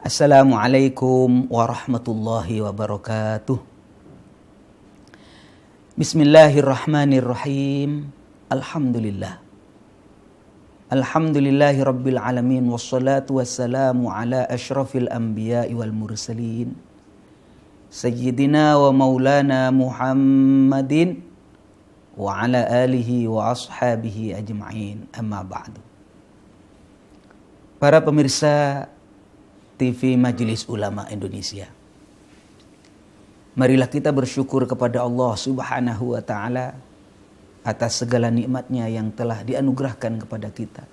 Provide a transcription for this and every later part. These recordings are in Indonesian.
Assalamualaikum warahmatullahi wabarakatuh. Bismillahirrahmanirrahim. Alhamdulillah. Alhamdulillahi rabbil alamin. Wassalatu wassalamu ala ashrafil anbiya'i wal mursalin. Sayyidina wa maulana Muhammadin wa ala alihi wa ashabihi ajma'in. Amma ba'du. Para pemirsa TV Majelis Ulama Indonesia, marilah kita bersyukur kepada Allah Subhanahu wa Ta'ala atas segala nikmatnya yang telah dianugerahkan kepada kita.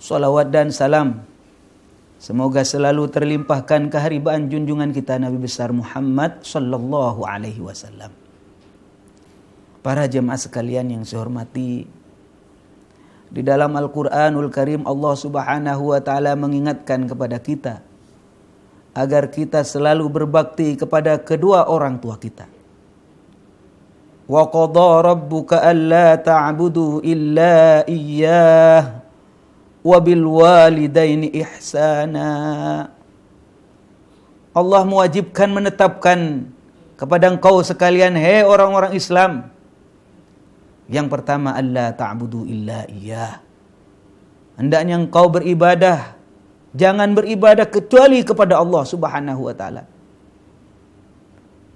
Salawat dan salam semoga selalu terlimpahkan keharibaan junjungan kita Nabi besar Muhammad sallallahu alaihi wasallam. Para jemaah sekalian yang saya hormati, di dalam Al-Quranul Karim Allah Subhanahu wa Ta'ala mengingatkan kepada kita agar kita selalu berbakti kepada kedua orang tua kita. Wa qadha rabbuka alla ta'budu illa iyyah wa bil walidaini ihsana. Allah mewajibkan, menetapkan kepada engkau sekalian, hei orang-orang Islam, yang pertama, alla ta'budu illa iyyah. Hendaknya engkau beribadah, jangan beribadah kecuali kepada Allah Subhanahu wa Ta'ala.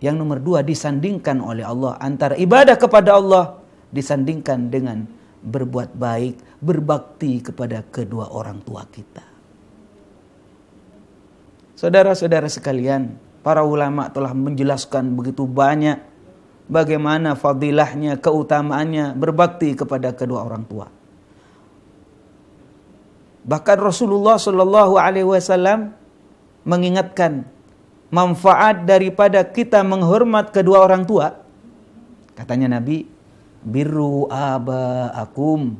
Yang nomor dua, disandingkan oleh Allah antara ibadah kepada Allah disandingkan dengan berbuat baik, berbakti kepada kedua orang tua kita. Saudara-saudara sekalian, para ulama telah menjelaskan begitu banyak bagaimana fadilahnya, keutamaannya berbakti kepada kedua orang tua. Bahkan Rasulullah Shallallahu Alaihi Wasallam mengingatkan manfaat daripada kita menghormat kedua orang tua. Katanya Nabi, birru abaakum,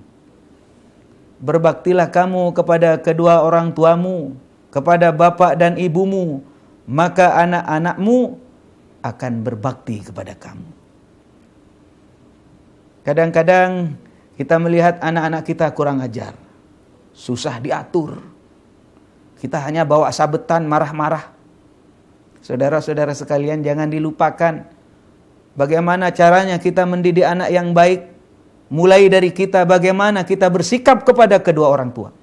berbaktilah kamu kepada kedua orang tuamu, kepada bapak dan ibumu, maka anak-anakmu akan berbakti kepada kamu. Kadang-kadang kita melihat anak-anak kita kurang ajar, susah diatur. Kita hanya bawa sabetan, marah-marah. Saudara-saudara sekalian, jangan dilupakan bagaimana caranya kita mendidik anak yang baik. Mulai dari kita, bagaimana kita bersikap kepada kedua orang tua.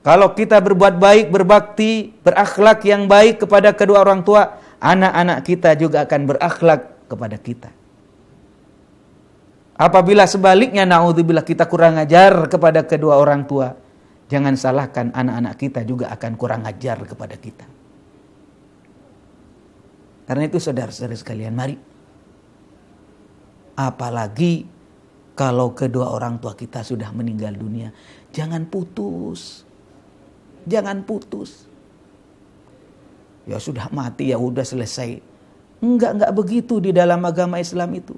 Kalau kita berbuat baik, berbakti, berakhlak yang baik kepada kedua orang tua, anak-anak kita juga akan berakhlak kepada kita. Apabila sebaliknya, na'udzubillah, kita kurang ajar kepada kedua orang tua, jangan salahkan anak-anak kita juga akan kurang ajar kepada kita. Karena itu saudara-saudara sekalian, mari, apalagi kalau kedua orang tua kita sudah meninggal dunia, jangan putus. Jangan putus. Ya sudah mati, ya udah selesai. Enggak begitu di dalam agama Islam itu.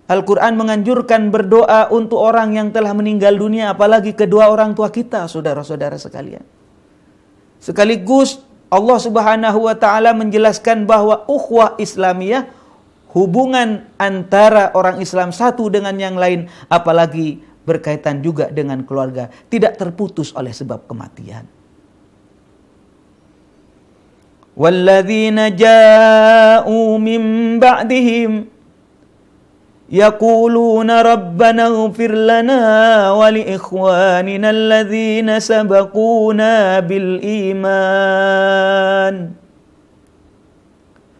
Al-Quran menganjurkan berdoa untuk orang yang telah meninggal dunia, apalagi kedua orang tua kita, saudara-saudara sekalian. Sekaligus Allah Subhanahu wa Ta'ala menjelaskan bahwa ukhuwah Islamiyah, hubungan antara orang Islam satu dengan yang lain, apalagi berkaitan juga dengan keluarga, tidak terputus oleh sebab kematian. Walladzina ja'u min ba'dihim yaquluna rabbana ighfir lana wa li ikhwanina alladhina sabaquna bil iman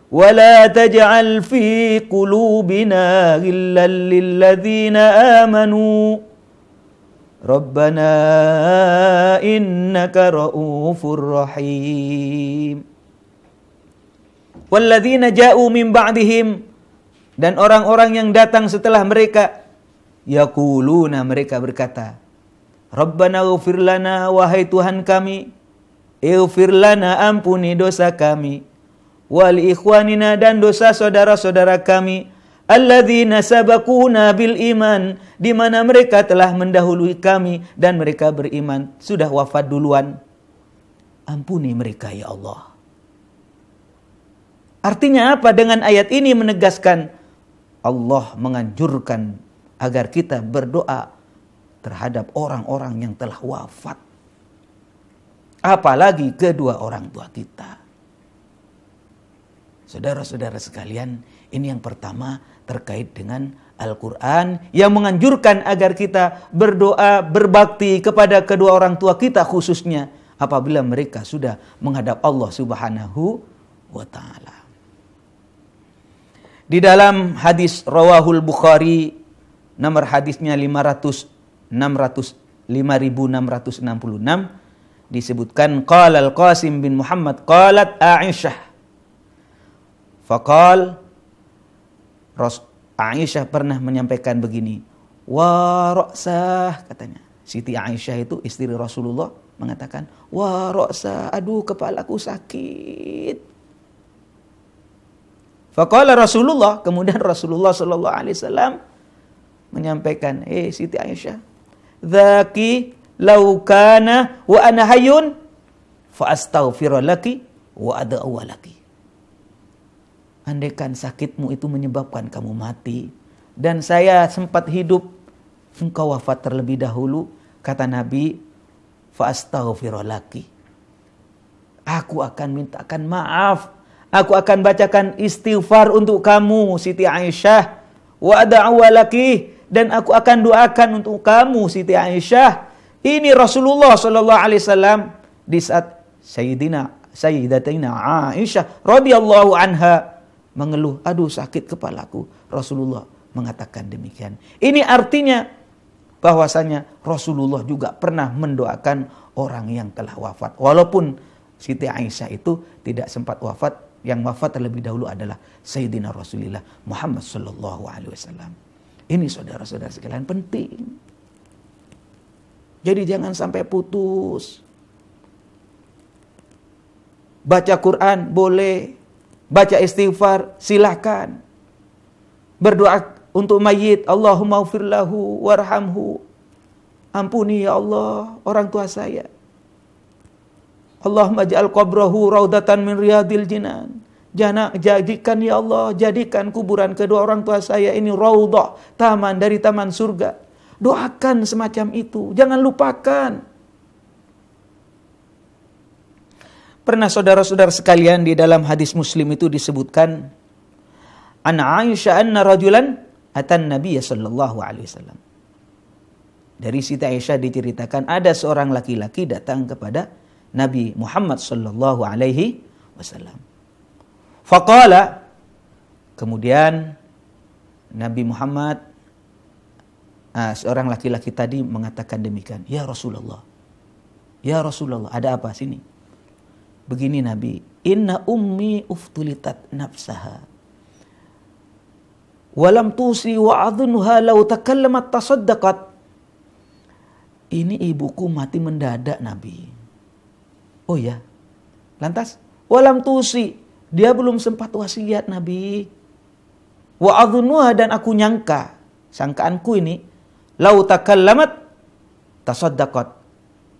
wa la taj'al fi qulubina ghillan lil ladzina amanu rabbana innaka ra'ufur rahim. Walladzina ja'u min ba'dihim, dan orang-orang yang datang setelah mereka, yaquluna, mereka berkata, Rabbana ighfir lana, wahai Tuhan kami, ighfir lana, ampuni dosa kami, wal ikhwanina, dan dosa saudara-saudara kami, alladzina sabaquna bil iman, di mana mereka telah mendahului kami dan mereka beriman, sudah wafat duluan. Ampuni mereka ya Allah. Artinya apa? Dengan ayat ini menegaskan Allah menganjurkan agar kita berdoa terhadap orang-orang yang telah wafat. apalagi kedua orang tua kita. Saudara-saudara sekalian, ini yang pertama terkait dengan Al-Quran yang menganjurkan agar kita berdoa, berbakti kepada kedua orang tua kita khususnya apabila mereka sudah menghadap Allah Subhanahu wa Ta'ala. Di dalam hadis Rawahul Bukhari, nomor hadisnya 5666, disebutkan qala Al-Qasim bin Muhammad qalat Aisyah. Faqal Aisyah pernah menyampaikan begini, wa ra'sah, katanya. Siti Aisyah itu istri Rasulullah mengatakan, wa ra'sah, aduh kepalaku sakit. Faqala Rasulullah, kemudian Rasulullah sallallahu alaihi wasallam menyampaikan, Siti Aisyah, dzaki law kana wa ana hayyun fa astaghfiru laki wa ad'u laki. Andaikan sakitmu itu menyebabkan kamu mati dan saya sempat hidup, engkau wafat terlebih dahulu, kata Nabi, fa astaghfiru laki. Aku akan mintakan maaf, aku akan bacakan istighfar untuk kamu Siti Aisyah, wa ad'u laki, dan aku akan doakan untuk kamu Siti Aisyah. Ini Rasulullah sallallahu alaihi wasallam di saat Sayyidatina Aisyah radhiyallahu anha mengeluh, aduh sakit kepalaku. Rasulullah mengatakan demikian. Ini artinya bahwasanya Rasulullah juga pernah mendoakan orang yang telah wafat. Walaupun Siti Aisyah itu tidak sempat wafat, yang wafat terlebih dahulu adalah Sayyidina Rasulullah Muhammad sallallahu alaihi wasallam. Ini saudara-saudara sekalian penting. Jadi jangan sampai putus. Baca Quran boleh, baca istighfar silakan. Berdoa untuk mayit, Allahumma ighfir lahu warhamhu. Ampuni ya Allah orang tua saya. Allahumma ja'al qabrahu raudatan min riyadil jinan. Jadikan ya Allah, jadikan kuburan kedua orang tua saya ini raudah, taman dari taman surga. Doakan semacam itu, jangan lupakan. Pernah saudara-saudara sekalian di dalam hadis Muslim itu disebutkan, an Aisyah anna rajulan atan Nabiy sallallahu alaihi wasallam. Dari Siti Aisyah diceritakan ada seorang laki-laki datang kepada Nabi Muhammad sallallahu alaihi wasallam. Faqala, kemudian Nabi Muhammad, seorang laki-laki tadi mengatakan demikian, ya Rasulullah, ada apa sini? Begini Nabi, inna ummi uftulitat nafsaha walam tusi wa adhunuha law takallamat tasaddaqat. Ini ibuku mati mendadak Nabi. Oh ya, lantas walam tusi, dia belum sempat wasiat Nabi. Wa adhunuha, dan aku nyangka, sangkaanku ini, law takallamat tasaddaqat.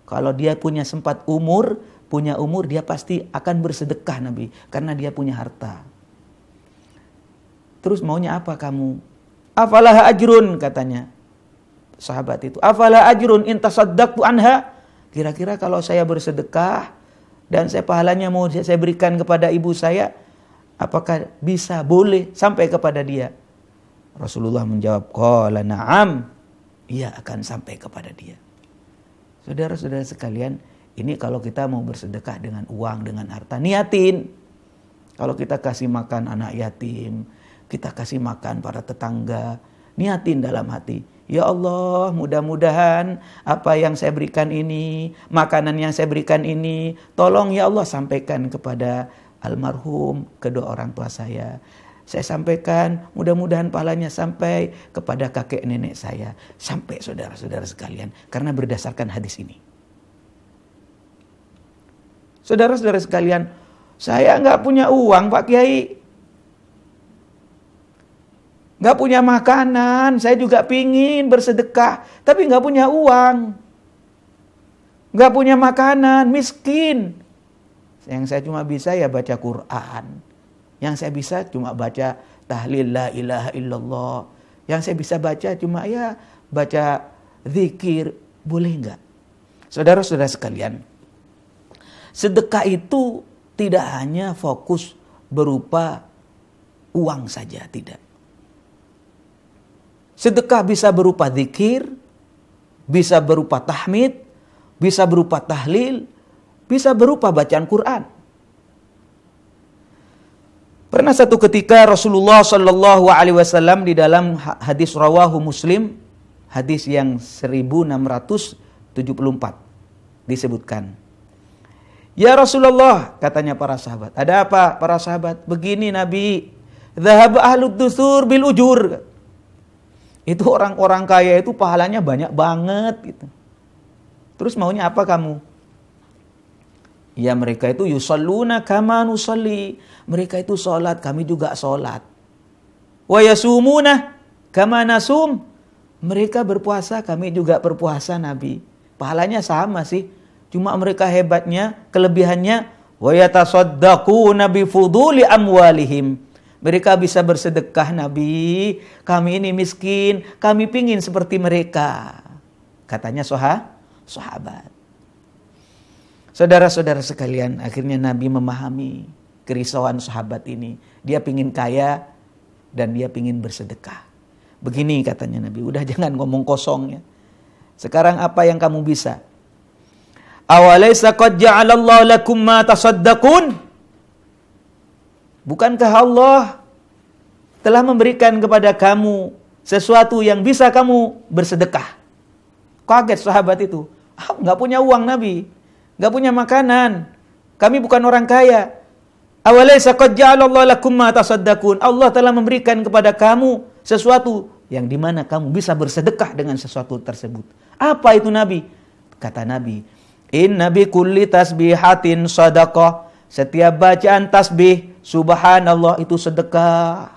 Kalau dia punya umur, dia pasti akan bersedekah Nabi, karena dia punya harta. Terus maunya apa kamu? Afalah ajrun, katanya sahabat itu. Afalah ajrun in tasaddaqtu anha. Kira-kira kalau saya bersedekah dan saya pahalanya mau saya berikan kepada ibu saya, apakah bisa, boleh sampai kepada dia? Rasulullah menjawab, qala na'am, iya akan sampai kepada dia. Saudara-saudara sekalian, ini kalau kita mau bersedekah dengan uang, dengan harta, niatin. Kalau kita kasih makan anak yatim, kita kasih makan para tetangga, niatin dalam hati. Ya Allah, mudah-mudahan apa yang saya berikan ini, makanan yang saya berikan ini, tolong ya Allah sampaikan kepada almarhum kedua orang tua saya. Saya sampaikan, mudah-mudahan pahalanya sampai kepada kakek nenek saya. Sampai saudara-saudara sekalian, karena berdasarkan hadis ini. Saudara-saudara sekalian, saya nggak punya uang Pak Kiai, nggak punya makanan, saya juga pingin bersedekah, tapi nggak punya uang, nggak punya makanan, miskin. Yang saya cuma bisa ya baca Quran, yang saya bisa cuma baca tahlil la ilaha illallah, yang saya bisa baca cuma ya baca zikir, boleh nggak? Saudara-saudara sekalian, Sedekah itu tidak hanya fokus berupa uang saja, tidak. Sedekah bisa berupa zikir, bisa berupa tahmid, bisa berupa tahlil, bisa berupa bacaan Quran. Pernah satu ketika Rasulullah Shallallahu Alaihi Wasallam di dalam hadis rawahu Muslim, hadis yang 1674 disebutkan. Ya Rasulullah, katanya para sahabat. Ada apa para sahabat? Begini Nabi, dzahab ahlud dusur bil ujur. Itu orang-orang kaya itu pahalanya banyak banget gitu. Terus maunya apa kamu? Ya mereka itu yusalluna kama nusalli. Mereka itu sholat, kami juga sholat. Wa yasumuna kama nasum. Mereka berpuasa, kami juga berpuasa Nabi. Pahalanya sama sih. Cuma mereka hebatnya, kelebihannya, wa yatasaddaquna bi fuduli amwalihim. Mereka bisa bersedekah Nabi. Kami ini miskin, kami pingin seperti mereka. Katanya sahabat. Saudara-saudara sekalian, akhirnya Nabi memahami kerisauan sahabat ini. Dia pingin kaya dan dia pingin bersedekah. Begini katanya Nabi, udah jangan ngomong kosong ya. Sekarang apa yang kamu bisa? Awalaysa qad ja'alallahu lakum ma tasaddaqun? Bukankah Allah telah memberikan kepada kamu sesuatu yang bisa kamu bersedekah? Kaget sahabat itu. Nggak punya uang Nabi, nggak punya makanan. Kami bukan orang kaya. Awalaysa qad ja'alallahu lakum ma tasaddaqun? Allah telah memberikan kepada kamu sesuatu yang dimana kamu bisa bersedekah dengan sesuatu tersebut. Apa itu Nabi? Kata Nabi, inna bi kulli tasbihatin sadaqah. Setiap bacaan tasbih subhanallah itu sedekah.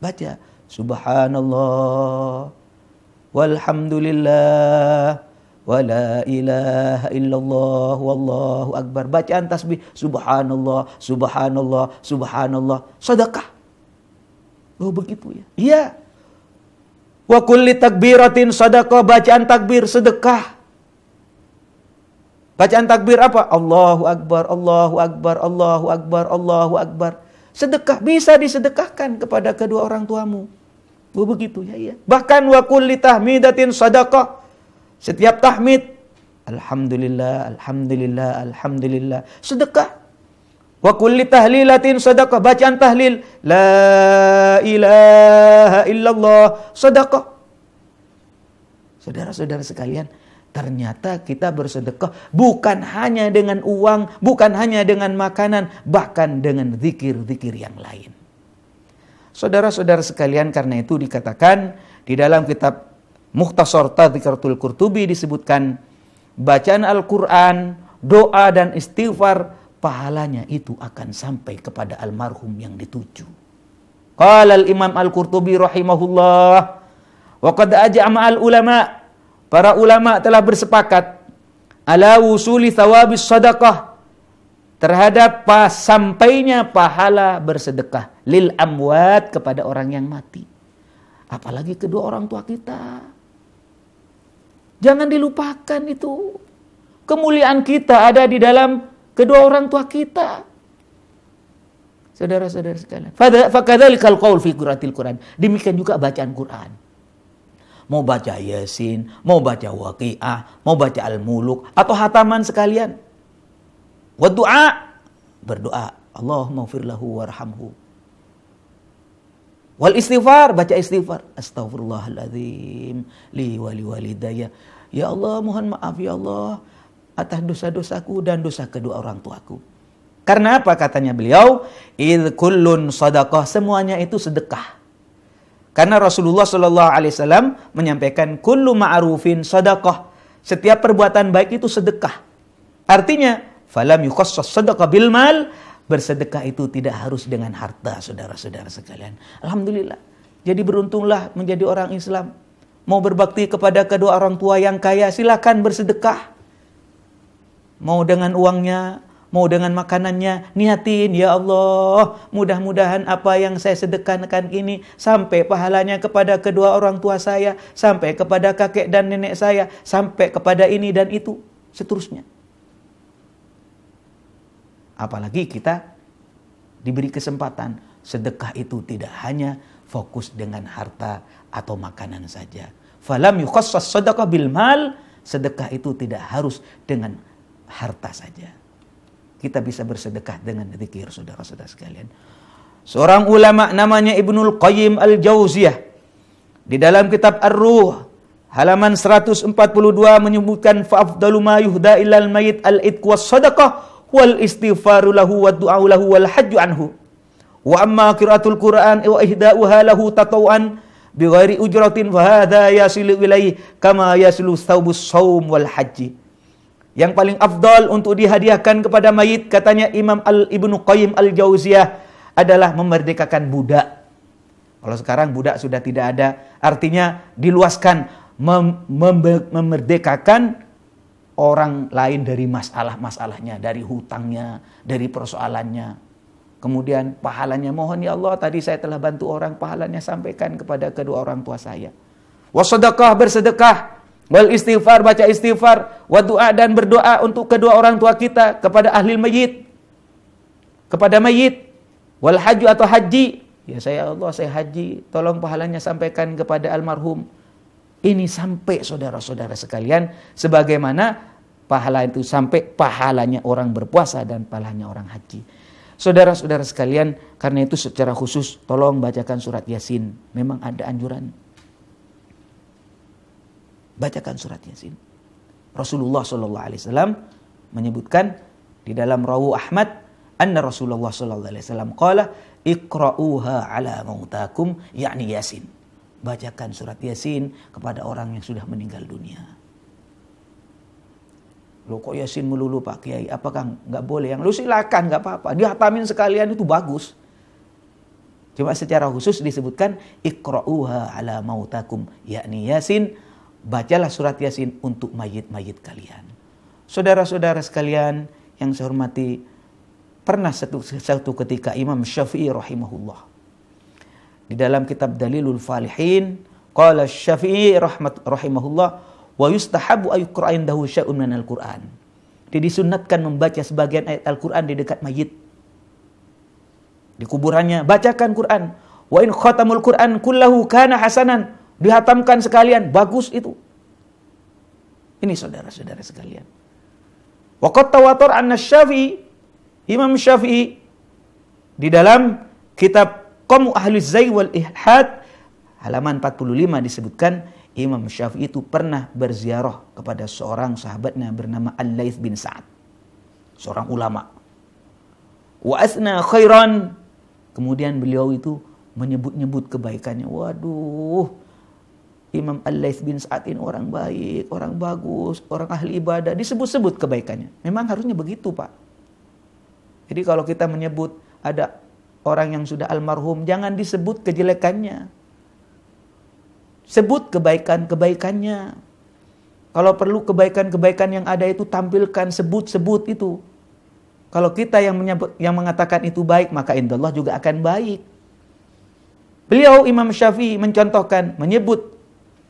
Baca subhanallah walhamdulillah wala ilaha illallah wallahu akbar. Bacaan tasbih subhanallah subhanallah subhanallah sedekah. Oh begitu ya. Iya. Wa kulli takbiratin sadaqah. Bacaan takbir sedekah. Bacaan takbir apa? Allahu Akbar, Allahu Akbar, Allahu Akbar, Allahu Akbar. Sedekah bisa disedekahkan kepada kedua orang tuamu. Oh begitu ya, iya. Bahkan wa kulli tahmidatin sadaqah. Setiap tahmid, alhamdulillah, alhamdulillah, alhamdulillah, sedekah. Wa kulli tahlilatin sadaqah. Bacaan tahlil, la ilaha illallah, sedekah. Saudara-saudara sekalian, ternyata kita bersedekah bukan hanya dengan uang, bukan hanya dengan makanan, bahkan dengan zikir-zikir yang lain. Saudara-saudara sekalian, karena itu dikatakan di dalam kitab Mukhtasar Tadhkiratul Qurtubi disebutkan bacaan Al-Quran, doa dan istighfar, pahalanya itu akan sampai kepada almarhum yang dituju. Qala al-Imam Al-Qurtubi rahimahullah, wa qad ajma'a al-ulama. Para ulama telah bersepakat ala wusuli thawabis sadaqah, terhadap sampainya pahala bersedekah lil amwat, kepada orang yang mati. Apalagi kedua orang tua kita. Jangan dilupakan itu. Kemuliaan kita ada di dalam kedua orang tua kita. Saudara-saudara sekalian. Fakadzalikal qaul fi qiraatil Quran. Demikian juga bacaan Quran. Mau baca Yasin, mau baca Waqiah, mau baca Al-Muluk, atau hataman sekalian. Wa du'a, berdoa, Allahumma ighfir lahu warhamhu. Wal istighfar, baca istighfar, astaghfirullahaladzim li wa li walidayya. Ya Allah, mohon maaf ya Allah atas dosa-dosaku dan dosa kedua orang tuaku. Karena apa katanya beliau? Idz kullun sadaqah, semuanya itu sedekah. Karena Rasulullah SAW menyampaikan kullu ma'rufin sadaqah. Setiap perbuatan baik itu sedekah. Artinya, falam yukhassas sadaqah bil mal, bersedekah itu tidak harus dengan harta, saudara-saudara sekalian. Alhamdulillah. Jadi beruntunglah menjadi orang Islam. Mau berbakti kepada kedua orang tua yang kaya, silakan bersedekah. Mau dengan uangnya, mau dengan makanannya, niatin, ya Allah, mudah-mudahan apa yang saya sedekahkan ini sampai pahalanya kepada kedua orang tua saya, sampai kepada kakek dan nenek saya, sampai kepada ini dan itu, seterusnya. Apalagi kita diberi kesempatan. Sedekah itu tidak hanya fokus dengan harta atau makanan saja. Falam yukhassas sadaqah bil mal. Sedekah itu tidak harus dengan harta saja. Kita bisa bersedekah dengan zikir, saudara-saudara sekalian. Seorang ulama namanya Ibnul Qayyim Al-Jauziyah di dalam kitab Ar-Ruh halaman 142 menyebutkan fa'afdalu ma yuhda ilal mayit al-itq was sadaqah wal istighfaru lahu wa du'a lahu wal hajju anhu. Wa amma qiraatul Qur'an wa ihda'uha lahu tatawwan bighairi ujratin fa hadza yasilu ilaihi kama yasilu thawbus shaum wal haji. Yang paling afdal untuk dihadiahkan kepada mayit, katanya Imam Ibnu Qayyim Al-Jauziyah, adalah memerdekakan budak. Kalau sekarang budak sudah tidak ada, artinya diluaskan, memerdekakan orang lain dari masalah-masalahnya, dari hutangnya, dari persoalannya. Kemudian pahalanya, mohon ya Allah, tadi saya telah bantu orang, pahalanya sampaikan kepada kedua orang tua saya. Wasadaqah, bersedekah, wal istighfar, baca istighfar, wa doa, dan berdoa untuk kedua orang tua kita, kepada ahli mayit, kepada mayit, wal haju atau haji, ya Allah saya haji, tolong pahalanya sampaikan kepada almarhum. Ini sampai saudara-saudara sekalian, sebagaimana pahala itu sampai pahalanya orang berpuasa dan pahalanya orang haji. Saudara-saudara sekalian, karena itu secara khusus tolong bacakan surat Yasin. Memang ada anjuran. Bacakan surat Yasin. Rasulullah SAW menyebutkan di dalam Rawu Ahmad, anna Rasulullah SAW qala iqra'uha ala mautakum, yakni Yasin. Bacakan surat Yasin kepada orang yang sudah meninggal dunia. Loh kok Yasin melulu Pak Kiai? Apakah nggak boleh? Yang lu silakan, nggak apa-apa. Dihatamin sekalian itu bagus. Cuma secara khusus disebutkan iqra'uha ala mautakum, yakni Yasin. Bacalah surat Yasin untuk mayit-mayit kalian. Saudara-saudara sekalian yang saya hormati, pernah satu ketika Imam Syafi'i rahimahullah di dalam kitab Dalilul Falihin, qala Syafi'i rahimahullah, wa yustahabu ayuqra indahu syai'un minal Qur'an. Dia disunnatkan membaca sebagian ayat Al-Qur'an di dekat mayit. Di kuburannya bacakan Quran. Wa in khatamul Qur'an kullahu kana hasanan. Dihatamkan sekalian, bagus itu. Ini saudara-saudara sekalian. Wa qad tawatur anna Syafi'i, Imam Syafi'i di dalam kitab Qamu Ahli Zai wal Ihad halaman 45 disebutkan Imam Syafi'i itu pernah berziarah kepada seorang sahabatnya bernama Al-Laits bin Sa'ad, seorang ulama. Wa asna khairan, kemudian beliau itu menyebut-nyebut kebaikannya. Waduh, Imam Al-Laits bin Sa'ad ini orang baik, orang bagus, orang ahli ibadah, disebut-sebut kebaikannya. Memang harusnya begitu, Pak. Jadi kalau kita menyebut ada orang yang sudah almarhum, jangan disebut kejelekannya. Sebut kebaikan-kebaikannya. Kalau perlu kebaikan-kebaikan yang ada itu tampilkan, sebut-sebut itu. Kalau kita yang mengatakan itu baik, maka indallah juga akan baik. Beliau Imam Syafi'i mencontohkan, menyebut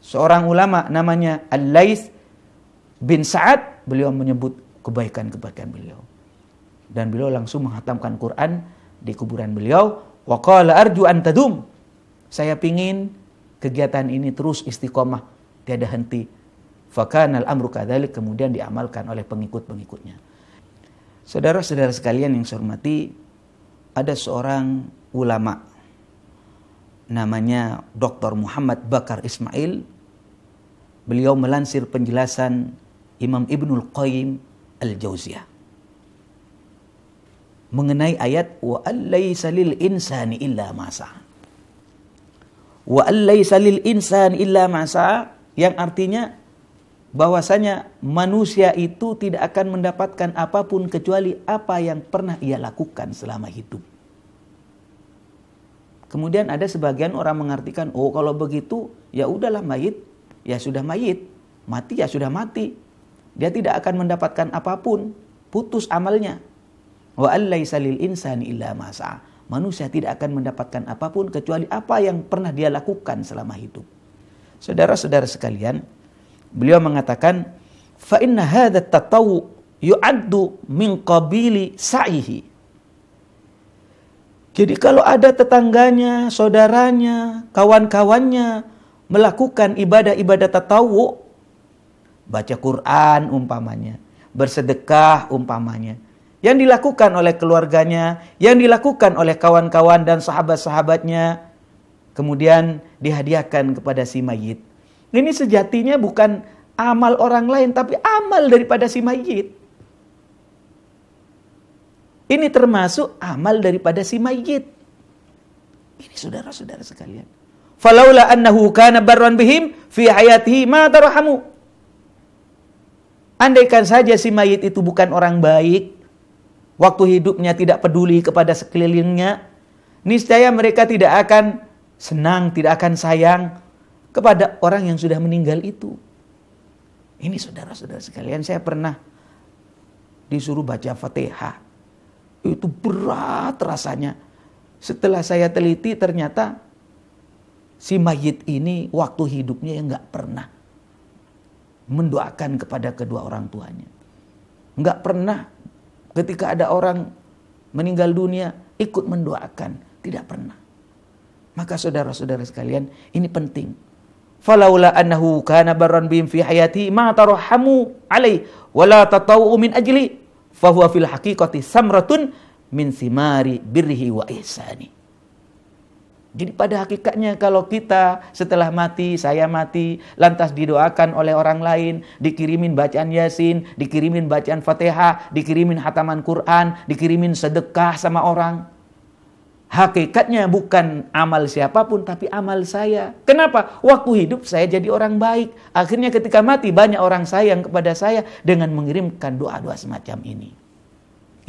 seorang ulama namanya Al-Laits bin Sa'ad, beliau menyebut kebaikan-kebaikan beliau. Dan beliau langsung menghatamkan Quran di kuburan beliau. Wa qala arju an tadum. Saya pingin kegiatan ini terus istiqomah, tiada henti. Fakanal amru kadzalik, kemudian diamalkan oleh pengikut-pengikutnya. Saudara-saudara sekalian yang saya hormati, ada seorang ulama namanya Dr. Muhammad Bakar Ismail. Beliau melansir penjelasan Imam Ibnul Qayyim Al-Jauziyah mengenai ayat wa allaysa lil insani illa ma sa'a. Wa allaysa lil insani illa ma sa'a, yang artinya bahwasanya manusia itu tidak akan mendapatkan apapun kecuali apa yang pernah ia lakukan selama hidup. Kemudian ada sebagian orang mengartikan, oh kalau begitu ya udahlah mayit, ya sudah mayit, mati ya sudah mati. Dia tidak akan mendapatkan apapun, putus amalnya. Wa allaysa lil insani illa ma sa'a. Manusia tidak akan mendapatkan apapun kecuali apa yang pernah dia lakukan selama hidup. Saudara-saudara sekalian, beliau mengatakan, fa inna hadha at-tatawwu yu'addu min qabili sa'ihi. Jadi kalau ada tetangganya, saudaranya, kawan-kawannya melakukan ibadah-ibadah tatawwu, baca Quran umpamanya, bersedekah umpamanya, yang dilakukan oleh keluarganya, yang dilakukan oleh kawan-kawan dan sahabat-sahabatnya, kemudian dihadiahkan kepada si mayit. Ini sejatinya bukan amal orang lain, tapi amal daripada si mayit. Ini termasuk amal daripada si mayit. Ini saudara-saudara sekalian. Falaula annahu kana barran bihim fi hayatihi ma tarhamu. Andaikan saja si mayit itu bukan orang baik, waktu hidupnya tidak peduli kepada sekelilingnya, niscaya mereka tidak akan senang, tidak akan sayang kepada orang yang sudah meninggal itu. Ini saudara-saudara sekalian, saya pernah disuruh baca Fatihah. Itu berat rasanya. Setelah saya teliti ternyata si mayit ini waktu hidupnya yang nggak pernah mendoakan kepada kedua orang tuanya. Nggak pernah ketika ada orang meninggal dunia ikut mendoakan. Tidak pernah. Maka saudara-saudara sekalian, ini penting. Falaula annahu kana barran bihim fi hayati ma tarahamu alaihi wala tatawwu min ajli fahuwa fil haqiqati samratun min simari birrihi wa ihsani. Jadi pada hakikatnya kalau kita setelah mati, saya mati, lantas didoakan oleh orang lain, dikirimin bacaan Yasin, dikirimin bacaan Fatihah, dikirimin hataman Quran, dikirimin sedekah sama orang. Hakikatnya bukan amal siapapun, tapi amal saya. Kenapa? Waktu hidup saya jadi orang baik. Akhirnya ketika mati banyak orang sayang kepada saya dengan mengirimkan doa-doa semacam ini.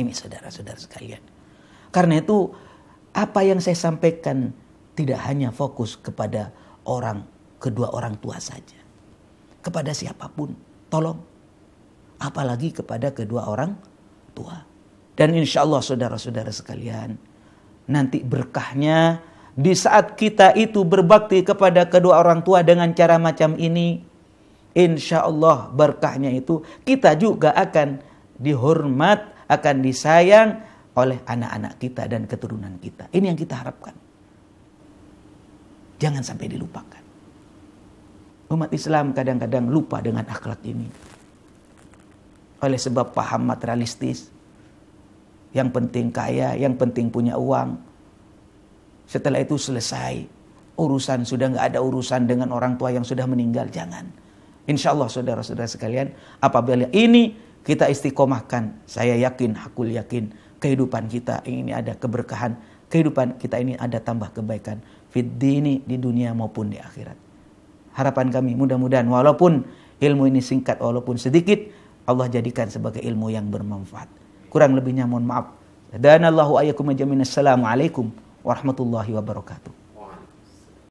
Ini saudara-saudara sekalian. Karena itu apa yang saya sampaikan tidak hanya fokus kepada kedua orang tua saja. Kepada siapapun, tolong. Apalagi kepada kedua orang tua. Dan insya Allah saudara-saudara sekalian, nanti berkahnya di saat kita itu berbakti kepada kedua orang tua dengan cara macam ini, insya Allah berkahnya itu kita juga akan dihormat, akan disayang oleh anak-anak kita dan keturunan kita. Ini yang kita harapkan. Jangan sampai dilupakan. Umat Islam kadang-kadang lupa dengan akhlak ini. Oleh sebab paham materialistis. Yang penting kaya, yang penting punya uang. Setelah itu selesai. Urusan sudah nggak ada urusan dengan orang tua yang sudah meninggal. Jangan. Insya Allah saudara-saudara sekalian, apabila ini kita istiqomahkan, saya yakin, hakul yakin, kehidupan kita ini ada keberkahan. Kehidupan kita ini ada tambah kebaikan. Fid dini, di dunia maupun di akhirat. Harapan kami mudah-mudahan walaupun ilmu ini singkat, walaupun sedikit, Allah jadikan sebagai ilmu yang bermanfaat. Kurang lebihnya mohon maaf. Danallahu ayyakum ajmain. Assalamualaikum warahmatullahi wabarakatuh.